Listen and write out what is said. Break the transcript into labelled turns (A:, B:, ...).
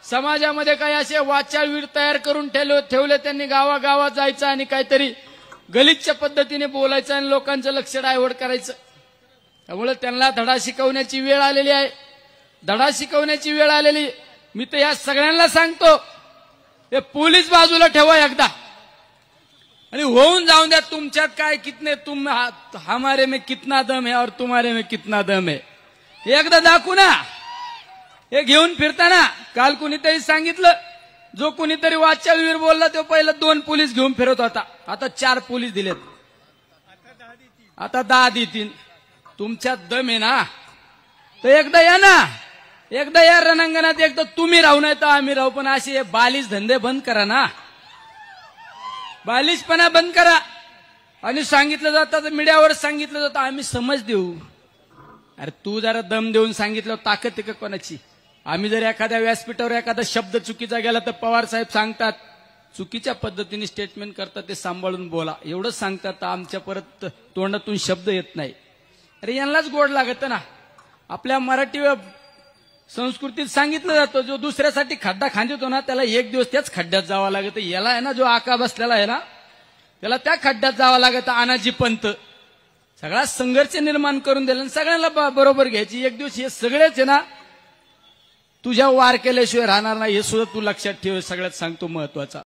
A: समाजामध्ये काही असे वाचाळवीर तयार करून ठेवले त्यांनी गावागावात जायचं आणि काहीतरी गलिच्छ पद्धतीने बोलायचं आणि लोकांचं लक्ष डायव्हर्ट करायचं। त्यामुळे त्यांना धडा शिकवण्याची वेळ आलेली आहे, धडा शिकवण्याची वेळ आलेली। मी तर या सगळ्यांना सांगतो, हे पोलीस बाजूला ठेवा एकदा आणि होऊन जाऊन द्या तुमच्यात काय कितने तुम हमारे में कितना दम है और तुम्हारे में कितना दम है, एकदा दाखवू ना। हे घेऊन फिरताना काल कुणीतरी सांगितलं, जो कुणीतरी वाचाळवीर बोलला तो पहिला 2 पोलीस घेऊन फिरत होता, आता 4 पोलीस दिलेत, आता 10 देतील। तुमच्यात दम आहे ना तर एकदा या ना, एकदा या रणांगणात, एकदा तुम्ही राहू नाही तर आम्ही राहू, पण असे बालिश धंदे बंद करा ना, बालिशपणा बंद करा। आणि सांगितलं जातं मीडियावर सांगितलं जातं आम्ही समज देऊ, अरे तू जरा दम देऊन सांगितलं ताकद आहे का कोणाची? आम्ही जर एखाद्या व्यासपीठावर एखादा शब्द चुकीचा गेला तर पवार साहेब सांगतात चुकीच्या पद्धतीने स्टेटमेंट करतात, ते सांभाळून बोला एवढंच सांगतात, आमच्या परत तोंडातून शब्द येत नाही। अरे यांनाच गोड लागत ना। आपल्या मराठी संस्कृतीत सांगितलं जातं जो दुसऱ्यासाठी खड्डा खांदतो ना त्याला एक दिवस त्याच खड्ड्यात जावं लागतं। याला आहे ना जो आका बसलेला आहे ना त्याला त्या खड्ड्यात जावं लागतं। अनाजी पंत सगळा संघर्ष निर्माण करून दिला, सगळ्यांना बरोबर घ्यायची। एक दिवस हे सगळेच आहे ना तुझ्या वार केल्याशिवाय राहणार नाही, हे सुद्धा तू लक्षात ठेव, सगळ्यात सांगतो महत्वाचा।